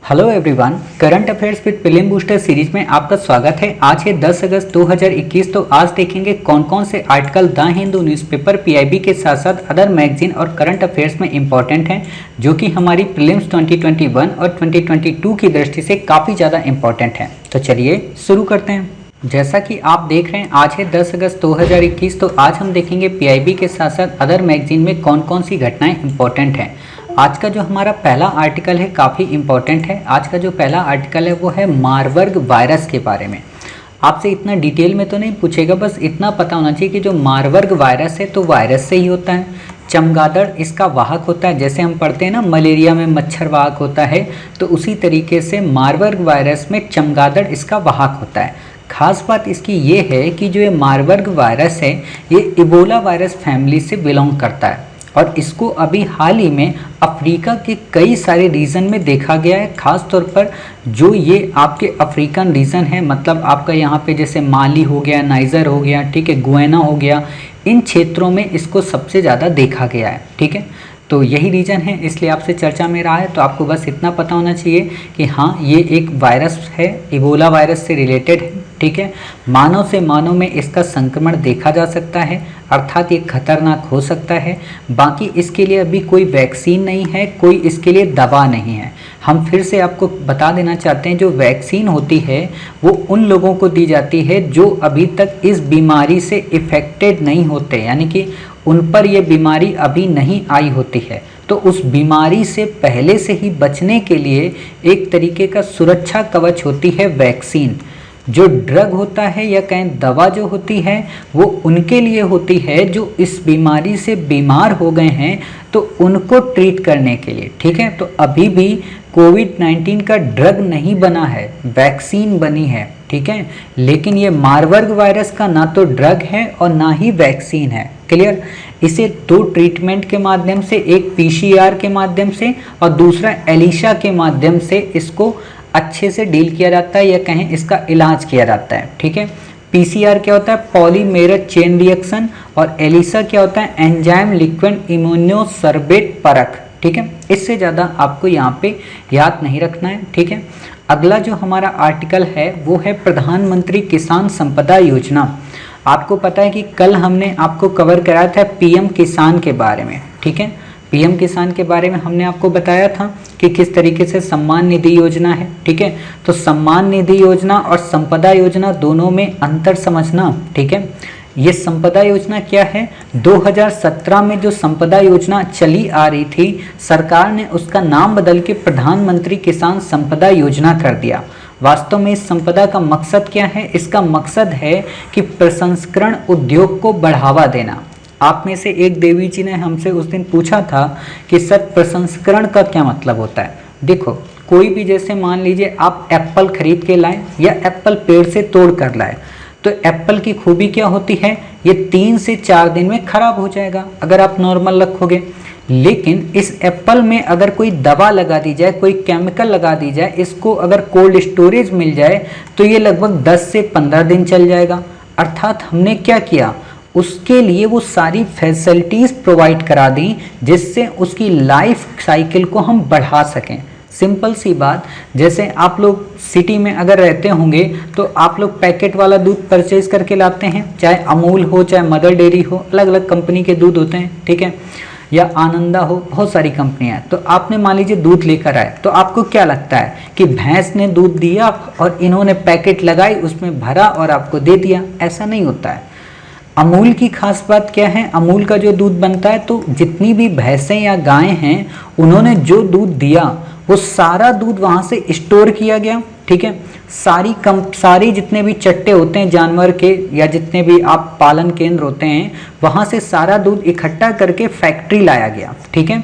Hello everyone, current affairs with prelim booster series में आपका स्वागत है। आज है 10 अगस्त 2021। तो आज देखेंगे कौन कौन से article the Hindu newspaper PIB के साथ साथ अदर मैगजीन और करंट अफेयर्स में इंपॉर्टेंट हैं, जो कि हमारी प्रीलिम्स 2021 और 2022 की दृष्टि से काफ़ी ज़्यादा इंपॉर्टेंट हैं। तो चलिए शुरू करते हैं। जैसा कि आप देख रहे हैं, आज है 10 अगस्त 2021। तो आज हम देखेंगे पीआईबी के साथ साथ अदर मैगजीन में कौन कौन सी घटनाएं इंपॉर्टेंट हैं। आज का जो हमारा पहला आर्टिकल है काफ़ी इंपॉर्टेंट है। आज का जो पहला आर्टिकल है वो है मारबर्ग वायरस के बारे में। आपसे इतना डिटेल में तो नहीं पूछेगा, बस इतना पता होना चाहिए कि जो मारबर्ग वायरस है तो वायरस से ही होता है। चमगादड़ इसका वाहक होता है। जैसे हम पढ़ते हैं ना, मलेरिया में मच्छर वाहक होता है, तो उसी तरीके से मारबर्ग वायरस में चमगादड़ इसका वाहक होता है। खास बात इसकी ये है कि जो ये मारबर्ग वायरस है ये इबोला वायरस फैमिली से बिलोंग करता है और इसको अभी हाल ही में अफ्रीका के कई सारे रीजन में देखा गया है। खास तौर पर जो ये आपके अफ्रीकन रीजन है, मतलब आपका यहाँ पे जैसे माली हो गया, नाइजर हो गया, ठीक है, गुएना हो गया, इन क्षेत्रों में इसको सबसे ज़्यादा देखा गया है। ठीक है, तो यही रीजन है, इसलिए आपसे चर्चा में रहा है। तो आपको बस इतना पता होना चाहिए कि हाँ, ये एक वायरस है, इबोला वायरस से रिलेटेड है। ठीक है, मानव से मानव में इसका संक्रमण देखा जा सकता है, अर्थात ये खतरनाक हो सकता है। बाकी इसके लिए अभी कोई वैक्सीन नहीं है, कोई इसके लिए दवा नहीं है। हम फिर से आपको बता देना चाहते हैं, जो वैक्सीन होती है वो उन लोगों को दी जाती है जो अभी तक इस बीमारी से इफेक्टेड नहीं होते, यानी कि उन पर यह बीमारी अभी नहीं आई होती है। तो उस बीमारी से पहले से ही बचने के लिए एक तरीके का सुरक्षा कवच होती है वैक्सीन। जो ड्रग होता है या कहें दवा जो होती है वो उनके लिए होती है जो इस बीमारी से बीमार हो गए हैं, तो उनको ट्रीट करने के लिए। ठीक है, तो अभी भी कोविड-19 का ड्रग नहीं बना है, वैक्सीन बनी है। ठीक है, लेकिन ये मारबर्ग वायरस का ना तो ड्रग है और ना ही वैक्सीन है। क्लियर? इसे दो ट्रीटमेंट के माध्यम से, एक पीसीआर के माध्यम से और दूसरा एलिशा के माध्यम से इसको अच्छे से डील किया जाता है, या कहें इसका इलाज किया जाता है। ठीक है, पीसीआर क्या होता है? पॉलीमेरेज चेन रिएक्शन, और एलिसा क्या होता है? एंजाइम लिक्विड इम्यूनोसर्बेट परख। ठीक है, इससे ज़्यादा आपको यहाँ पे याद नहीं रखना है। ठीक है, अगला जो हमारा आर्टिकल है वो है प्रधानमंत्री किसान संपदा योजना। आपको पता है कि कल हमने आपको कवर कराया था पीएम किसान के बारे में। ठीक है, पीएम किसान के बारे में हमने आपको बताया था कि किस तरीके से सम्मान निधि योजना है। ठीक है, तो सम्मान निधि योजना और संपदा योजना दोनों में अंतर समझना। ठीक है, ये संपदा योजना क्या है? 2017 में जो संपदा योजना चली आ रही थी, सरकार ने उसका नाम बदल के प्रधानमंत्री किसान संपदा योजना कर दिया। वास्तव में इस संपदा का मकसद क्या है? इसका मकसद है कि प्रसंस्करण उद्योग को बढ़ावा देना। आप में से एक देवी जी ने हमसे उस दिन पूछा था कि सर, प्रसंस्करण का क्या मतलब होता है? देखो, कोई भी, जैसे मान लीजिए आप एप्पल खरीद के लाए या एप्पल पेड़ से तोड़ कर लाए, तो एप्पल की खूबी क्या होती है? ये 3 से 4 दिन में खराब हो जाएगा अगर आप नॉर्मल रखोगे। लेकिन इस एप्पल में अगर कोई दवा लगा दी जाए, कोई केमिकल लगा दी जाए, इसको अगर कोल्ड स्टोरेज मिल जाए तो ये लगभग 10 से 15 दिन चल जाएगा। अर्थात हमने क्या किया? उसके लिए वो सारी फैसिलिटीज़ प्रोवाइड करा दी जिससे उसकी लाइफ साइकिल को हम बढ़ा सकें। सिंपल सी बात, जैसे आप लोग सिटी में अगर रहते होंगे तो आप लोग पैकेट वाला दूध परचेज करके लाते हैं, चाहे अमूल हो, चाहे मदर डेयरी हो, अलग अलग कंपनी के दूध होते हैं। ठीक है, या आनंदा हो, बहुत सारी कंपनियां हैं। तो आपने मान लीजिए दूध लेकर आए, तो आपको क्या लगता है कि भैंस ने दूध दिया और इन्होंने पैकेट लगाई, उसमें भरा और आपको दे दिया? ऐसा नहीं होता है। अमूल की खास बात क्या है? अमूल का जो दूध बनता है, तो जितनी भी भैंसें या गायें हैं, उन्होंने जो दूध दिया वो सारा दूध वहाँ से स्टोर किया गया। ठीक है, सारी जितने भी चट्टे होते हैं जानवर के, या जितने भी आप पालन केंद्र होते हैं, वहाँ से सारा दूध इकट्ठा करके फैक्ट्री लाया गया। ठीक है,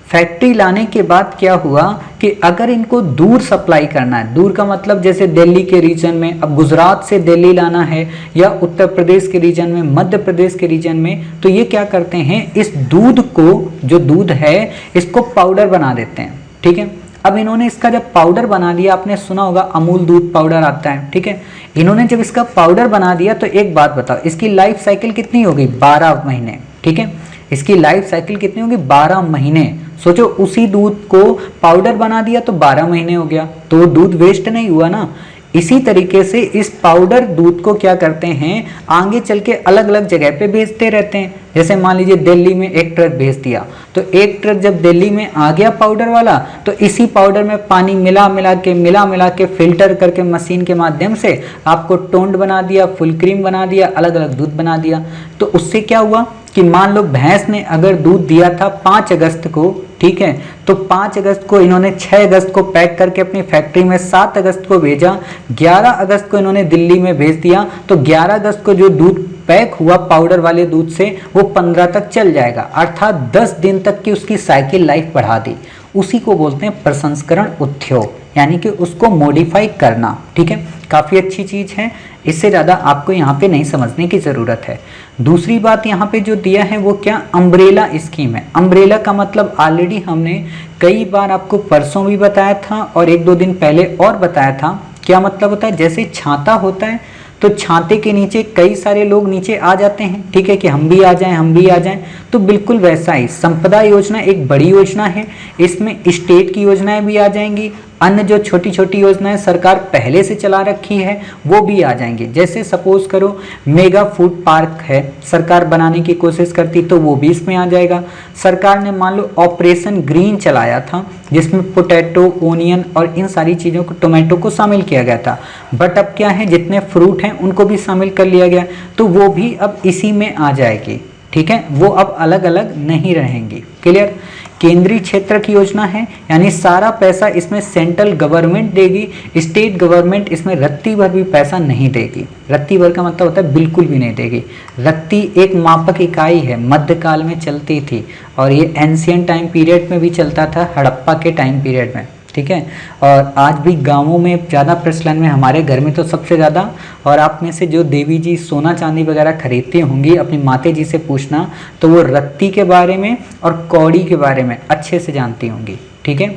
फैक्ट्री लाने के बाद क्या हुआ कि अगर इनको दूर सप्लाई करना है, दूर का मतलब जैसे दिल्ली के रीजन में, अब गुजरात से दिल्ली लाना है, या उत्तर प्रदेश के रीजन में, मध्य प्रदेश के रीजन में, तो ये क्या करते हैं? इस दूध को, जो दूध है, इसको पाउडर बना देते हैं। ठीक है, अब इन्होंने इसका जब पाउडर बना दिया, आपने सुना होगा अमूल दूध पाउडर आता है। ठीक है, इन्होंने जब इसका पाउडर बना दिया, तो एक बात बताओ, इसकी लाइफ साइकिल कितनी हो गई? 12 महीने। ठीक है, इसकी लाइफ साइकिल कितनी होगी, 12 महीने। सोचो उसी दूध को पाउडर बना दिया तो 12 महीने हो गया, तो दूध वेस्ट नहीं हुआ ना। इसी तरीके से इस पाउडर दूध को क्या करते हैं, आगे चल के अलग अलग जगह पे भेजते रहते हैं। जैसे मान लीजिए दिल्ली में एक ट्रक भेज दिया, तो एक ट्रक जब दिल्ली में आ गया पाउडर वाला, तो इसी पाउडर में पानी मिला मिला के फिल्टर करके मशीन के माध्यम से आपको टोंड बना दिया, फुल क्रीम बना दिया, अलग अलग दूध बना दिया। तो उससे क्या हुआ कि मान लो भैंस ने अगर दूध दिया था 5 अगस्त को, ठीक है, तो 5 अगस्त को इन्होंने 6 अगस्त को पैक करके अपनी फैक्ट्री में 7 अगस्त को भेजा, 11 अगस्त को इन्होंने दिल्ली में भेज दिया, तो 11 अगस्त को जो दूध पैक हुआ पाउडर वाले दूध से वो 15 तक चल जाएगा, अर्थात 10 दिन तक की उसकी साइकिल लाइफ बढ़ा दी। उसी को बोलते हैं प्रसंस्करण उद्योग, यानी कि उसको मॉडिफाई करना। ठीक है, काफ़ी अच्छी चीज़ है, इससे ज़्यादा आपको यहाँ पे नहीं समझने की ज़रूरत है। दूसरी बात यहाँ पे जो दिया है वो क्या, अम्ब्रेला स्कीम है। अम्ब्रेला का मतलब ऑलरेडी हमने कई बार आपको परसों भी बताया था और 1-2 दिन पहले और बताया था। क्या मतलब होता है, जैसे छाता होता है तो छाते के नीचे कई सारे लोग नीचे आ जाते हैं, ठीक है, कि हम भी आ जाएं, हम भी आ जाएं। तो बिल्कुल वैसा ही संपदा योजना एक बड़ी योजना है, इसमें स्टेट की योजनाएं भी आ जाएंगी, अन्य जो छोटी छोटी योजनाएं सरकार पहले से चला रखी है वो भी आ जाएंगी। जैसे सपोज करो मेगा फूड पार्क है, सरकार बनाने की कोशिश करती तो वो भी इसमें आ जाएगा। सरकार ने मान लो ऑपरेशन ग्रीन चलाया था जिसमें पोटैटो, ओनियन और इन सारी चीज़ों को, टोमेटो को शामिल किया गया था, बट अब क्या है, जितने फ्रूट हैं उनको भी शामिल कर लिया गया, तो वो भी अब इसी में आ जाएगी। ठीक है, वो अब अलग अलग नहीं रहेंगी। क्लियर। केंद्रीय क्षेत्र की योजना है, यानी सारा पैसा इसमें सेंट्रल गवर्नमेंट देगी, स्टेट गवर्नमेंट इसमें रत्ती भर भी पैसा नहीं देगी। रत्ती भर का मतलब होता है बिल्कुल भी नहीं देगी। रत्ती एक मापक इकाई है, मध्यकाल में चलती थी और ये एंशियंट टाइम पीरियड में भी चलता था, हड़प्पा के टाइम पीरियड में। ठीक है, और आज भी गांवों में ज़्यादा प्रचलन में, हमारे घर में तो सबसे ज़्यादा। और आप में से जो देवी जी सोना चांदी वगैरह खरीदती होंगी, अपनी माते जी से पूछना, तो वो रत्ती के बारे में और कौड़ी के बारे में अच्छे से जानती होंगी। ठीक है,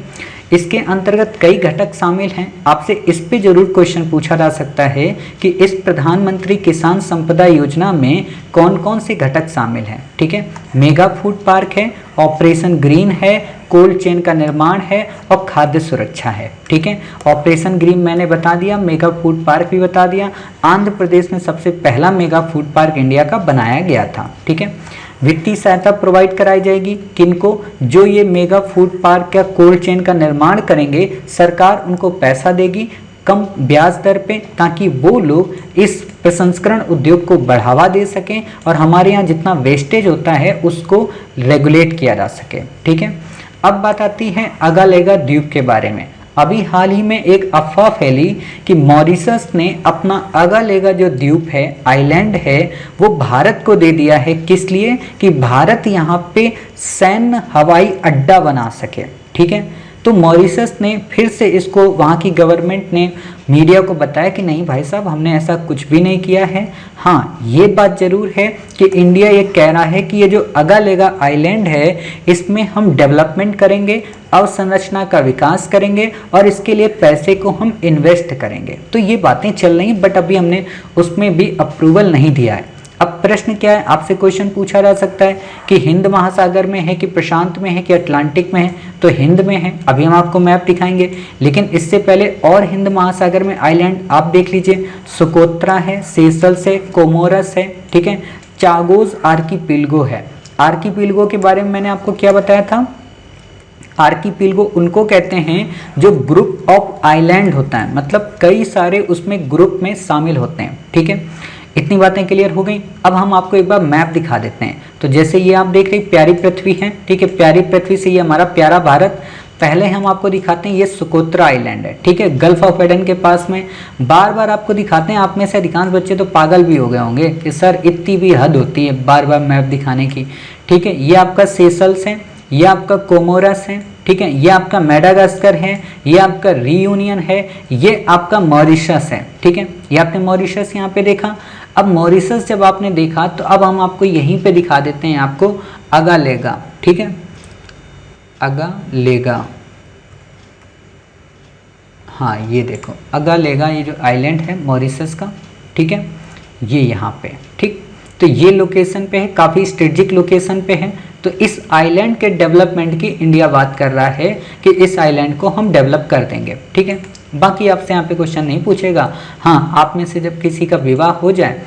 इसके अंतर्गत कई घटक शामिल हैं। आपसे इस पे जरूर क्वेश्चन पूछा जा सकता है कि इस प्रधानमंत्री किसान संपदा योजना में कौन कौन से घटक शामिल हैं। ठीक है, मेगा फूड पार्क है, ऑपरेशन ग्रीन है, कोल्ड चेन का निर्माण है और खाद्य सुरक्षा है। ठीक है, ऑपरेशन ग्रीन मैंने बता दिया, मेगा फूड पार्क भी बता दिया। आंध्र प्रदेश में सबसे पहला मेगा फूड पार्क इंडिया का बनाया गया था। ठीक है, वित्तीय सहायता प्रोवाइड कराई जाएगी किनको, जो ये मेगा फूड पार्क या कोल्ड चेन का निर्माण करेंगे, सरकार उनको पैसा देगी कम ब्याज दर पे, ताकि वो लोग इस प्रसंस्करण उद्योग को बढ़ावा दे सकें और हमारे यहाँ जितना वेस्टेज होता है उसको रेगुलेट किया जा सके। ठीक है, अब बात आती है अगालेगा द्वीप के बारे में। अभी हाल ही में एक अफवाह फैली कि मॉरिशस ने अपना अगालेगा जो द्वीप है, आइलैंड है, वो भारत को दे दिया है। किस लिए, कि भारत यहाँ पे सैन्य हवाई अड्डा बना सके। ठीक है, तो मॉरिशस ने फिर से इसको, वहाँ की गवर्नमेंट ने मीडिया को बताया कि नहीं भाई साहब, हमने ऐसा कुछ भी नहीं किया है। हाँ, ये बात जरूर है कि इंडिया ये कह रहा है कि ये जो अगालेगा आइलैंड है इसमें हम डेवलपमेंट करेंगे, अवसंरचना का विकास करेंगे और इसके लिए पैसे को हम इन्वेस्ट करेंगे। तो ये बातें चल रही, बट अभी हमने उसमें भी अप्रूवल नहीं दिया है। अब प्रश्न क्या है, आपसे क्वेश्चन पूछा जा सकता है कि हिंद महासागर में है कि प्रशांत में है कि अटलांटिक में है, तो हिंद में है। अभी हम आपको मैप दिखाएंगे, लेकिन इससे पहले और हिंद महासागर में आइलैंड आप देख लीजिए, सुकोत्रा है, सेशल्स है, कोमोरस है। ठीक है, चागोस आर्कीपिलगो है। आर्कीपिलगो के बारे में मैंने आपको क्या बताया था, आर्कीपिलगो उनको कहते हैं जो ग्रुप ऑफ आइलैंड होता है, मतलब कई सारे उसमें ग्रुप में शामिल होते हैं। ठीक है, इतनी बातें क्लियर हो गई। अब हम आपको एक बार मैप दिखा देते हैं। तो जैसे ये आप देख रहे हैं प्यारी पृथ्वी है, ठीक है, प्यारी पृथ्वी से ये हमारा प्यारा भारत। पहले हम आपको दिखाते हैं ये सुकोत्रा आइलैंड है, ठीक है, गल्फ ऑफ एडन के पास में। बार बार आपको दिखाते हैं, आप में से अधिकांश बच्चे तो पागल भी हो गए होंगे कि सर इतनी भी हद होती है बार बार मैप दिखाने की। ठीक है, ये आपका सेशल्स है, ये आपका कोमोरस है, ठीक है, ये आपका मेडागास्कर है, ये आपका रियूनियन है, ये आपका मॉरिशस है। ठीक है, ये आपने मॉरिशस यहाँ पे देखा। अब मॉरिशस जब आपने देखा तो अब हम आपको यहीं पे दिखा देते हैं आपको अगालेगा। ठीक है, अगालेगा, हाँ ये देखो अगालेगा, ये जो आइलैंड है मॉरिशस का, ठीक है, ये यहाँ पे। ठीक, तो ये लोकेशन पे है, काफ़ी स्ट्रेटेजिक लोकेशन पे है। तो इस आइलैंड के डेवलपमेंट की इंडिया बात कर रहा है कि इस आइलैंड को हम डेवलप कर देंगे, ठीक है। बाकी आपसे यहाँ पे क्वेश्चन नहीं पूछेगा। हाँ, आप में से जब किसी का विवाह हो जाए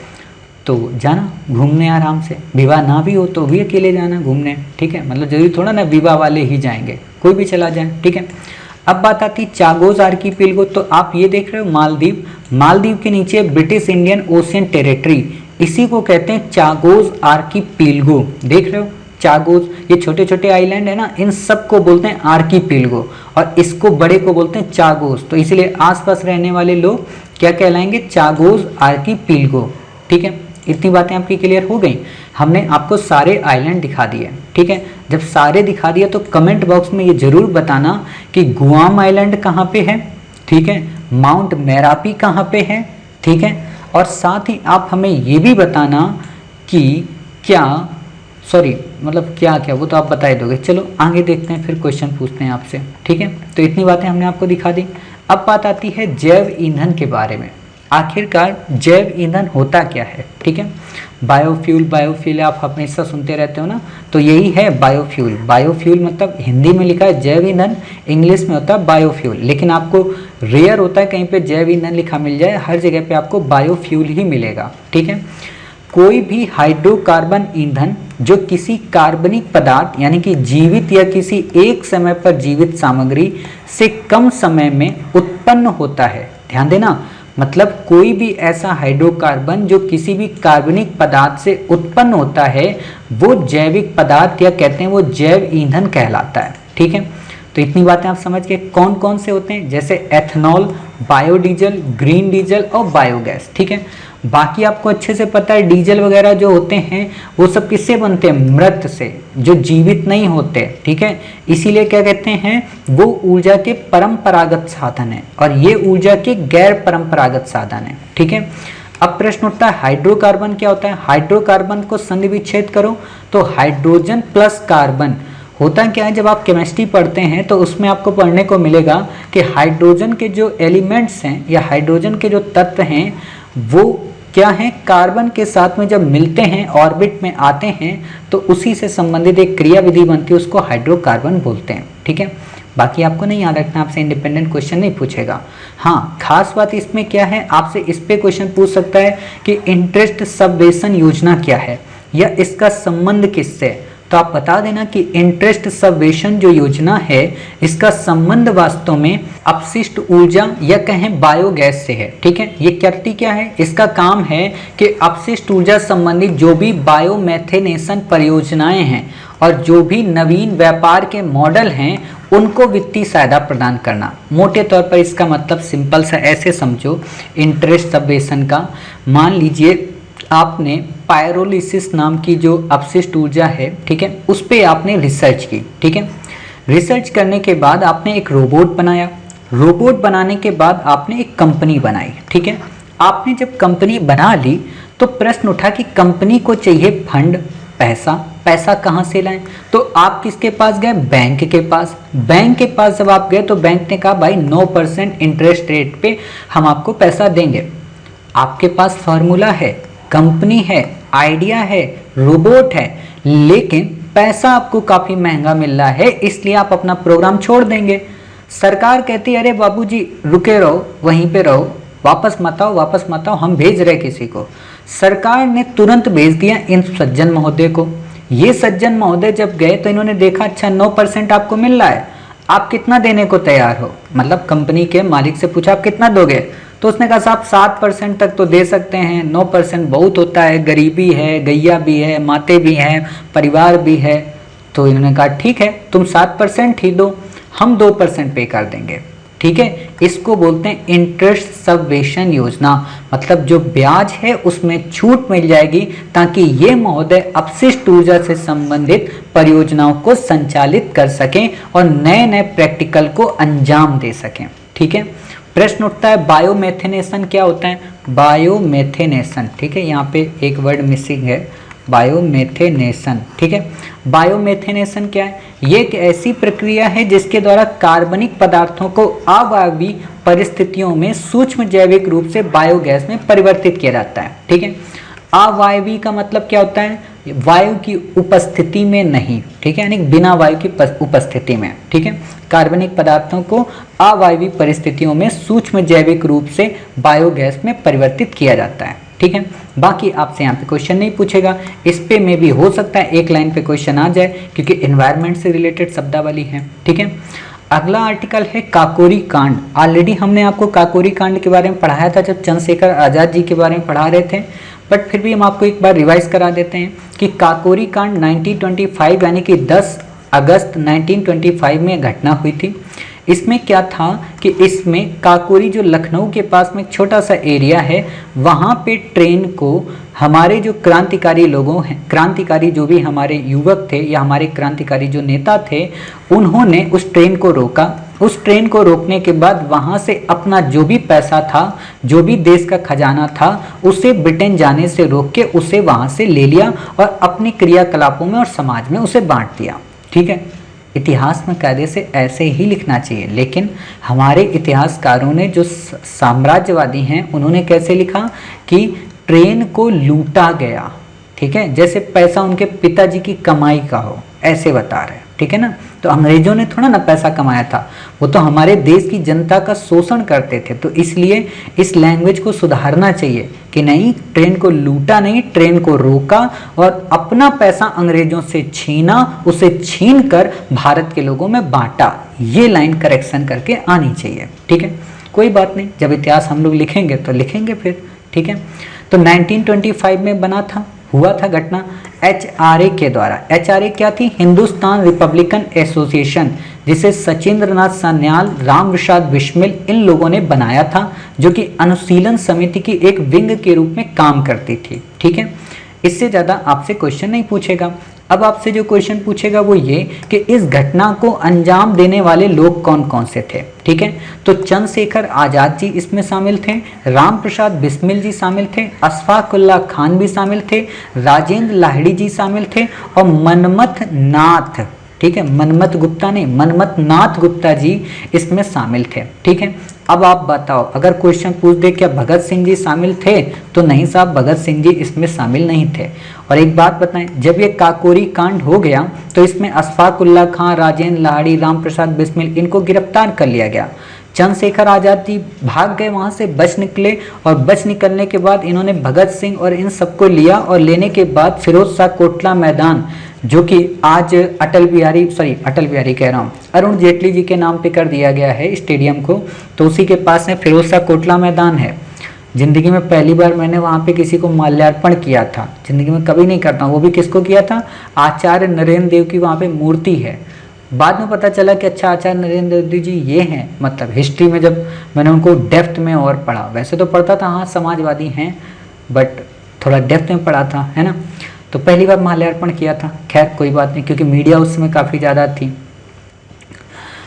तो जाना घूमने आराम से, विवाह ना भी हो तो भी अकेले जाना घूमने, ठीक है। मतलब जरूरी थोड़ा ना विवाह वाले ही जाएंगे, कोई भी चला जाए, ठीक है। अब बात आती चागोज आर्कीपेलगो। तो आप ये देख रहे हो मालदीव, मालदीव के नीचे ब्रिटिश इंडियन ओशियन टेरिटरी, इसी को कहते हैं चागोज आर्कीपेलगो। देख रहे हो चागोज, ये छोटे छोटे आइलैंड है ना, इन सब को बोलते हैं आर्कीपेलगो और इसको बड़े को बोलते हैं चागोज। तो इसलिए आसपास रहने वाले लोग क्या कहलाएंगे, चागोज आर्कीपेलगो, ठीक है। इतनी बातें आपकी क्लियर हो गई। हमने आपको सारे आइलैंड दिखा दिए, ठीक है। जब सारे दिखा दिए तो कमेंट बॉक्स में ये जरूर बताना कि गुआम आइलैंड कहाँ पे है, ठीक है, माउंट मेरापी कहाँ पे है, ठीक है। और साथ ही आप हमें ये भी बताना कि क्या क्या वो तो आप बता ही दोगे। चलो आगे देखते हैं, फिर क्वेश्चन पूछते हैं आपसे, ठीक है। तो इतनी बातें हमने आपको दिखा दी। अब बात आती है जैव ईंधन के बारे में। आखिरकार जैव ईंधन होता क्या है, ठीक है। बायोफ्यूल आप हमेशा सुनते रहते हो ना, तो यही है बायोफ्यूल। बायोफ्यूल मतलब हिंदी में लिखा है जैव ईंधन, इंग्लिश में होता है बायोफ्यूल। लेकिन आपको रेयर होता है कहीं पे जैव ईंधन लिखा मिल जाए, हर जगह पे आपको बायोफ्यूल ही मिलेगा, ठीक है। कोई भी हाइड्रोकार्बन ईंधन जो किसी कार्बनिक पदार्थ यानी कि जीवित या किसी एक समय पर जीवित सामग्री से कम समय में उत्पन्न होता है। ध्यान देना, मतलब कोई भी ऐसा हाइड्रोकार्बन जो किसी भी कार्बनिक पदार्थ से उत्पन्न होता है वो जैविक पदार्थ या कहते हैं वो जैव ईंधन कहलाता है, ठीक है। तो इतनी बातें आप समझ के कौन कौन से होते हैं, जैसे एथनॉल, बायोडीजल, ग्रीन डीजल और बायोगैस, ठीक है। बाकी आपको अच्छे से पता है डीजल वगैरह जो होते हैं वो सब किससे बनते हैं, मृत से, जो जीवित नहीं होते, ठीक है। इसीलिए क्या कहते हैं, वो ऊर्जा के परंपरागत साधन है और ये ऊर्जा के गैर परंपरागत साधन है, ठीक है। अब प्रश्न उठता है हाइड्रोकार्बन क्या होता है। हाइड्रोकार्बन को संधि विच्छेद करो तो हाइड्रोजन प्लस कार्बन होता क्या है। जब आप केमिस्ट्री पढ़ते हैं तो उसमें आपको पढ़ने को मिलेगा कि हाइड्रोजन के जो एलिमेंट्स हैं या हाइड्रोजन के जो तत्व हैं वो क्या है, कार्बन के साथ में जब मिलते हैं ऑर्बिट में आते हैं तो उसी से संबंधित एक क्रियाविधि बनती है, उसको हाइड्रोकार्बन बोलते हैं, ठीक है। बाकी आपको नहीं याद रखना, आपसे इंडिपेंडेंट क्वेश्चन नहीं पूछेगा। हाँ, खास बात इसमें क्या है, आपसे इस पे क्वेश्चन पूछ सकता है कि इंटरेस्ट सबवेशन योजना क्या है या इसका संबंध किससे है। तो आप बता देना कि इंटरेस्ट सबवेशन जो योजना है इसका संबंध वास्तव में अपशिष्ट ऊर्जा या कहें बायोगैस से है, ठीक है। ये करती क्या है, इसका काम है कि अपशिष्ट ऊर्जा संबंधित जो भी बायोमेथेनेशन परियोजनाएं हैं और जो भी नवीन व्यापार के मॉडल हैं उनको वित्तीय सहायता प्रदान करना। मोटे तौर पर इसका मतलब सिंपल सा ऐसे समझो, इंटरेस्ट सबवेशन का मान लीजिए आपने पायरोलिसिस नाम की जो अपशिष्ट ऊर्जा है, ठीक है, उस पर आपने रिसर्च की, ठीक है। रिसर्च करने के बाद आपने एक रोबोट बनाया, रोबोट बनाने के बाद आपने एक कंपनी बनाई, ठीक है। आपने जब कंपनी बना ली तो प्रश्न उठा कि कंपनी को चाहिए फंड, पैसा कहाँ से लाएं। तो आप किसके पास गए, बैंक के पास। बैंक के पास जब आप गए तो बैंक ने कहा भाई 9% इंटरेस्ट रेट पे हम आपको पैसा देंगे। आपके पास फॉर्मूला है, कंपनी है, आइडिया है, रोबोट है, लेकिन पैसा आपको काफी महंगा मिल रहा है, इसलिए आप अपना प्रोग्राम छोड़ देंगे। सरकार कहती है अरे बाबूजी रुके रहो, वहीं पे रहो, वापस मत आओ, हम भेज रहे किसी को। सरकार ने तुरंत भेज दिया इन सज्जन महोदय को। ये सज्जन महोदय जब गए तो इन्होंने देखा अच्छा 9% आपको मिल रहा है, आप कितना देने को तैयार हो। मतलब कंपनी के मालिक से पूछा आप कितना दोगे, तो उसने कहा साहब 7% तक तो दे सकते हैं, 9% बहुत होता है, गरीबी है, गैया भी है, माते भी हैं, परिवार भी है। तो इन्होंने कहा ठीक है तुम 7% ही दो, हम 2% पे कर देंगे, ठीक है। इसको बोलते हैं इंटरेस्ट सबवेशन योजना। मतलब जो ब्याज है उसमें छूट मिल जाएगी ताकि ये महोदय अपशिष्ट ऊर्जा से संबंधित परियोजनाओं को संचालित कर सकें और नए नए प्रैक्टिकल को अंजाम दे सकें, ठीक है। प्रश्न उठता है बायोमेथेनेशन क्या होता है। बायोमेथेनेशन, ठीक है, यहाँ पे एक वर्ड मिसिंग है, बायोमेथेनेशन, ठीक है। बायोमेथेनेशन क्या है, ये एक ऐसी प्रक्रिया है जिसके द्वारा कार्बनिक पदार्थों को अवायवीय परिस्थितियों में सूक्ष्म जैविक रूप से बायोगैस में परिवर्तित किया जाता है, ठीक है। अवायवी का मतलब क्या होता है? वायु की उपस्थिति में नहीं, ठीक है, यानी बिना वायु की उपस्थिति में, ठीक है। कार्बनिक पदार्थों को अवायवीय परिस्थितियों में सूक्ष्म जैविक रूप से बायोगैस में परिवर्तित किया जाता है, ठीक है। बाकी आपसे यहाँ पे क्वेश्चन नहीं पूछेगा, इस पे में भी हो सकता है एक लाइन पे क्वेश्चन आ जाए क्योंकि एनवायरनमेंट से रिलेटेड शब्दावली है, ठीक है। अगला आर्टिकल है काकोरी कांड। ऑलरेडी हमने आपको काकोरी कांड के बारे में पढ़ाया था जब चंद्रशेखर आजाद जी के बारे में पढ़ा रहे थे, बट फिर भी हम आपको एक बार रिवाइज करा देते हैं कि काकोरी कांड 1925 यानी कि 10 अगस्त 1925 में घटना हुई थी। इसमें क्या था कि इसमें काकोरी जो लखनऊ के पास में एक छोटा सा एरिया है, वहाँ पे ट्रेन को हमारे जो क्रांतिकारी लोगों हैं, क्रांतिकारी जो भी हमारे युवक थे या हमारे क्रांतिकारी जो नेता थे, उन्होंने उस ट्रेन को रोका। उस ट्रेन को रोकने के बाद वहाँ से अपना जो भी पैसा था, जो भी देश का खजाना था, उसे ब्रिटेन जाने से रोक के उसे वहाँ से ले लिया और अपने क्रियाकलापों में और समाज में उसे बांट दिया, ठीक है। इतिहास में कायदे से ऐसे ही लिखना चाहिए, लेकिन हमारे इतिहासकारों ने जो साम्राज्यवादी हैं उन्होंने कैसे लिखा कि ट्रेन को लूटा गया, ठीक है, जैसे पैसा उनके पिताजी की कमाई का हो, ऐसे बता रहे हैं, ठीक है ना। तो अंग्रेजों ने थोड़ा ना पैसा कमाया था, वो तो हमारे देश की जनता का शोषण करते थे। तो इसलिए इस लैंग्वेज को सुधारना चाहिए कि नहीं, ट्रेन को लूटा नहीं, ट्रेन को रोका और अपना पैसा अंग्रेजों से छीना, उसे छीन कर भारत के लोगों में बांटा। ये लाइन करेक्शन करके आनी चाहिए, ठीक है। कोई बात नहीं, जब इतिहास हम लोग लिखेंगे तो लिखेंगे फिर, ठीक है। तो 1925 में बना था, हुआ था घटना HRA के द्वारा। HRA क्या थी? हिंदुस्तान रिपब्लिकन एसोसिएशन, जिसे सचिंद्र नाथ सान्याल, राम प्रसाद बिस्मिल इन लोगों ने बनाया था, जो कि अनुशीलन समिति की एक विंग के रूप में काम करती थी, ठीक है। इससे ज़्यादा आपसे क्वेश्चन नहीं पूछेगा। अब आपसे जो क्वेश्चन पूछेगा वो ये कि इस घटना को अंजाम देने वाले लोग कौन कौन से थे, ठीक है। तो चंद्रशेखर आजाद जी इसमें शामिल थे, राम प्रसाद बिस्मिल जी शामिल थे, अशफाक उल्लाह खान भी शामिल थे, राजेंद्र लाहिड़ी जी शामिल थे और मनमथ नाथ, ठीक है, मनमथ गुप्ता नहीं, मनमथ नाथ गुप्ता जी इसमें शामिल थे, ठीक है। अब आप बताओ, अगर क्वेश्चन पूछ दे क्या भगत सिंह जी शामिल थे, तो नहीं साहब, भगत सिंह जी इसमें शामिल नहीं थे। और एक बात बताएं, जब ये काकोरी कांड हो गया तो इसमें अशफाक उल्लाह खान, राजेंद्र लाहिड़ी, राम प्रसाद बिस्मिल इनको गिरफ्तार कर लिया गया। चंद्रशेखर आजाद जी भाग गए, वहां से बच निकले और बच निकलने के बाद इन्होंने भगत सिंह और इन सबको लिया और लेने के बाद फिरोज शाह कोटला मैदान, जो कि आज अटल बिहारी कह रहा हूँ, अरुण जेटली जी के नाम पे कर दिया गया है स्टेडियम को, तो उसी के पास में फिरोज शाह कोटला मैदान है। जिंदगी में पहली बार मैंने वहाँ पे किसी को माल्यार्पण किया था, जिंदगी में कभी नहीं करता हूँ। वो भी किसको किया था? आचार्य नरेंद्र देव की वहाँ पे मूर्ति है। बाद में पता चला कि अच्छा आचार्य नरेंद्र देव जी ये हैं, मतलब हिस्ट्री में जब मैंने उनको डेप्थ में और पढ़ा, वैसे तो पढ़ता था हाँ समाजवादी हैं, बट थोड़ा डेप्थ में पढ़ा था, है ना। तो पहली बार माल्यार्पण किया था। खैर कोई बात नहीं, क्योंकि मीडिया उस समय काफ़ी ज़्यादा थी।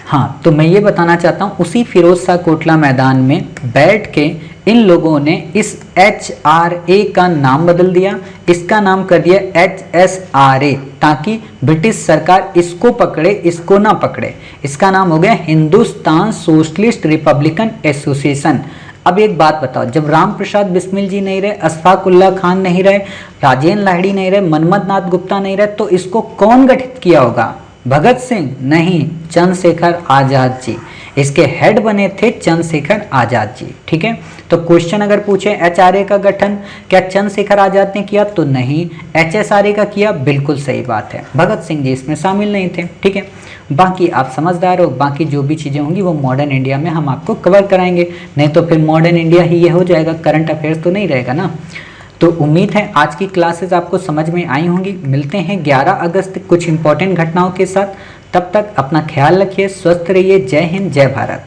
हाँ, तो मैं ये बताना चाहता हूँ, उसी फिरोज शाह कोटला मैदान में बैठ के इन लोगों ने इस HRA का नाम बदल दिया, इसका नाम कर दिया HSRA, ताकि ब्रिटिश सरकार इसको पकड़े, इसको ना पकड़े। इसका नाम हो गया हिंदुस्तान सोशलिस्ट रिपब्लिकन एसोसिएशन। अब एक बात बताओ, जब राम प्रसाद बिस्मिल जी नहीं रहे, अशफाक उल्लाह खान नहीं रहे, राजेंद्र लाहिड़ी नहीं रहे, मनमथ नाथ गुप्ता नहीं रहे, तो इसको कौन गठित किया होगा? भगत सिंह? नहीं, चंद्रशेखर आजाद जी। इसके हेड बने थे चंद्रशेखर आजाद जी, ठीक है। तो क्वेश्चन अगर पूछे HRA का गठन क्या चंद्रशेखर आजाद ने किया, तो नहीं, HSRA का किया, बिल्कुल सही बात है। भगत सिंह जी इसमें शामिल नहीं थे, ठीक है। बाकी आप समझदार हो, बाकी जो भी चीज़ें होंगी वो मॉडर्न इंडिया में हम आपको कवर कराएंगे, नहीं तो फिर मॉडर्न इंडिया ही ये हो जाएगा, करंट अफेयर्स तो नहीं रहेगा ना। तो उम्मीद है आज की क्लासेस आपको समझ में आई होंगी। मिलते हैं 11 अगस्त कुछ इंपॉर्टेंट घटनाओं के साथ। तब तक अपना ख्याल रखिए, स्वस्थ रहिए। जय हिंद, जय भारत।